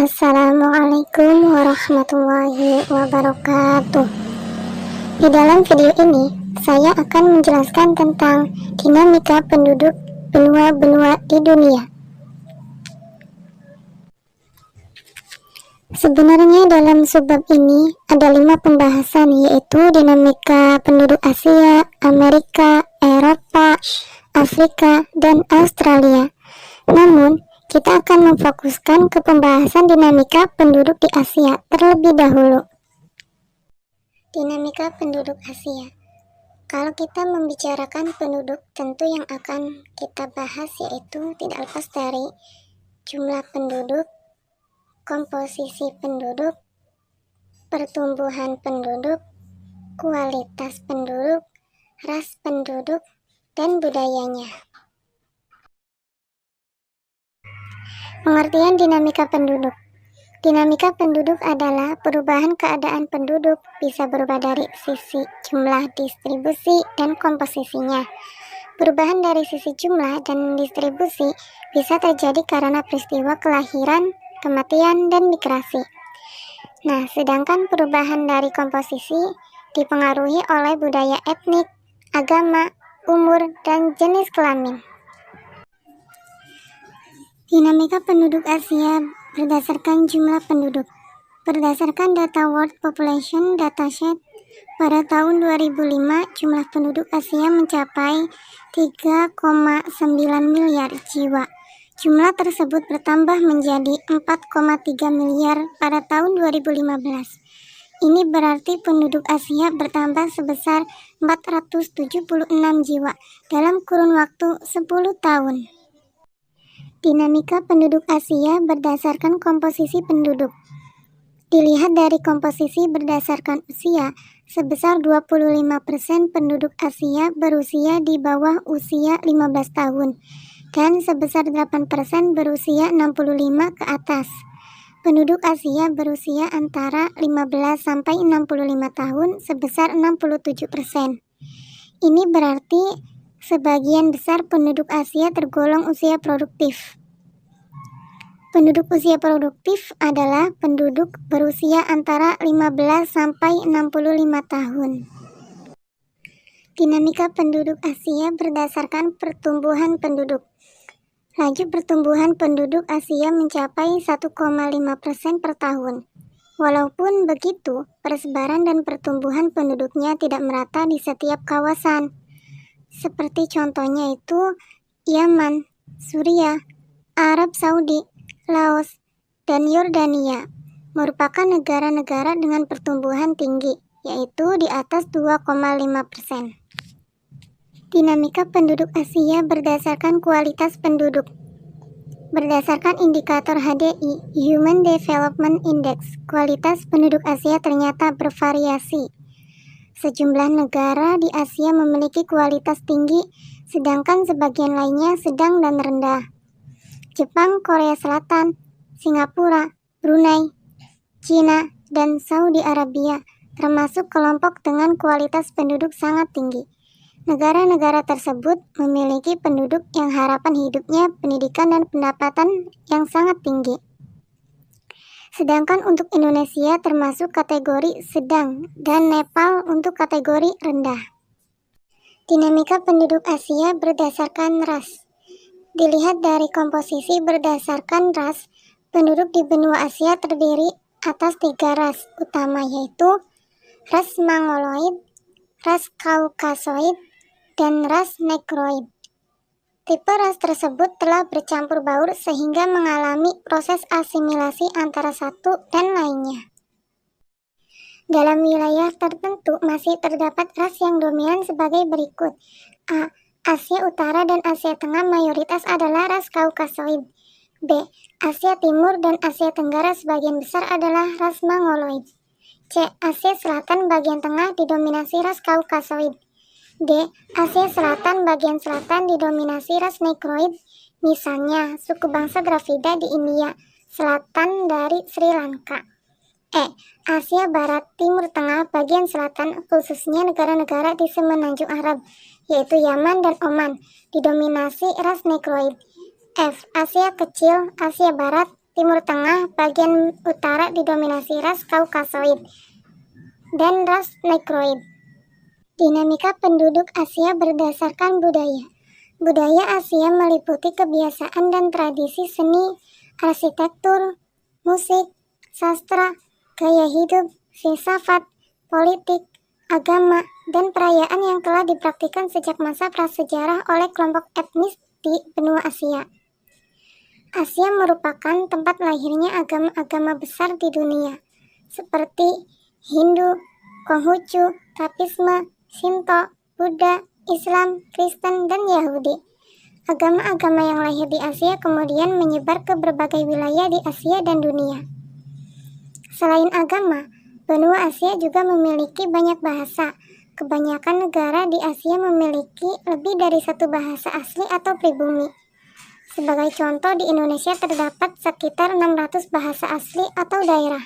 Assalamualaikum warahmatullahi wabarakatuh. Di dalam video ini, saya akan menjelaskan tentang dinamika penduduk benua-benua di dunia. Sebenarnya dalam subbab ini ada 5 pembahasan, yaitu dinamika penduduk Asia, Amerika, Eropa, Afrika, dan Australia. Namun, kita akan memfokuskan ke pembahasan dinamika penduduk di Asia terlebih dahulu. Dinamika penduduk Asia. Kalau kita membicarakan penduduk, tentu yang akan kita bahas yaitu tidak lepas dari jumlah penduduk, komposisi penduduk, pertumbuhan penduduk, kualitas penduduk, ras penduduk, dan budayanya. Pengertian dinamika penduduk. Dinamika penduduk adalah perubahan keadaan penduduk, bisa berubah dari sisi jumlah, distribusi, dan komposisinya. Perubahan dari sisi jumlah dan distribusi bisa terjadi karena peristiwa kelahiran, kematian, dan migrasi. Nah, sedangkan perubahan dari komposisi dipengaruhi oleh budaya etnik, agama, umur, dan jenis kelamin. Dinamika penduduk Asia berdasarkan jumlah penduduk. Berdasarkan data World Population Dataset, pada tahun 2005 jumlah penduduk Asia mencapai 3,9 miliar jiwa. Jumlah tersebut bertambah menjadi 4,3 miliar pada tahun 2015. Ini berarti penduduk Asia bertambah sebesar 476 jiwa dalam kurun waktu 10 tahun. Dinamika penduduk Asia berdasarkan komposisi penduduk. Dilihat dari komposisi berdasarkan usia, sebesar 25% penduduk Asia berusia di bawah usia 15 tahun, dan sebesar 8% berusia 65 ke atas. Penduduk Asia berusia antara 15 sampai 65 tahun sebesar 67%. Ini berarti sebagian besar penduduk Asia tergolong usia produktif. Penduduk usia produktif adalah penduduk berusia antara 15 sampai 65 tahun. Dinamika penduduk Asia berdasarkan pertumbuhan penduduk. Laju pertumbuhan penduduk Asia mencapai 1,5% per tahun. Walaupun begitu, persebaran dan pertumbuhan penduduknya tidak merata di setiap kawasan. Seperti contohnya itu Yaman, Suriah, Arab Saudi, Laos, dan Yordania merupakan negara-negara dengan pertumbuhan tinggi, yaitu di atas 2,5%. Dinamika penduduk Asia berdasarkan kualitas penduduk. Berdasarkan indikator HDI, Human Development Index, kualitas penduduk Asia ternyata bervariasi. Sejumlah negara di Asia memiliki kualitas tinggi, sedangkan sebagian lainnya sedang dan rendah. Jepang, Korea Selatan, Singapura, Brunei, Cina, dan Saudi Arabia termasuk kelompok dengan kualitas penduduk sangat tinggi. Negara-negara tersebut memiliki penduduk yang harapan hidupnya, pendidikan, dan pendapatan yang sangat tinggi. Sedangkan untuk Indonesia termasuk kategori sedang dan Nepal untuk kategori rendah. Dinamika penduduk Asia berdasarkan ras. Dilihat dari komposisi berdasarkan ras, penduduk di benua Asia terdiri atas 3 ras utama, yaitu ras Mongoloid, ras Kaukasoid, dan ras Negroid. Tipe ras tersebut telah bercampur baur sehingga mengalami proses asimilasi antara satu dan lainnya. Dalam wilayah tertentu masih terdapat ras yang dominan sebagai berikut. A. Asia Utara dan Asia Tengah mayoritas adalah ras Kaukasoid. B. Asia Timur dan Asia Tenggara sebagian besar adalah ras Mongoloid. C. Asia Selatan bagian tengah didominasi ras Kaukasoid. D. Asia Selatan bagian selatan didominasi ras Negroid, misalnya suku bangsa Dravida di India Selatan dari Sri Lanka. E. Asia Barat Timur Tengah bagian selatan, khususnya negara-negara di Semenanjung Arab, yaitu Yaman dan Oman, didominasi ras Negroid. F. Asia Kecil, Asia Barat, Timur Tengah bagian utara didominasi ras Kaukasoid dan ras Negroid. Dinamika penduduk Asia berdasarkan budaya. Budaya Asia meliputi kebiasaan dan tradisi seni, arsitektur, musik, sastra, gaya hidup, filsafat, politik, agama, dan perayaan yang telah dipraktikkan sejak masa prasejarah oleh kelompok etnis di benua Asia. Asia merupakan tempat lahirnya agama-agama besar di dunia, seperti Hindu, Konghucu, Taoisme, Shinto, Buddha, Islam, Kristen, dan Yahudi. Agama-agama yang lahir di Asia kemudian menyebar ke berbagai wilayah di Asia dan dunia. Selain agama, benua Asia juga memiliki banyak bahasa. Kebanyakan negara di Asia memiliki lebih dari satu bahasa asli atau pribumi. Sebagai contoh, di Indonesia terdapat sekitar 600 bahasa asli atau daerah.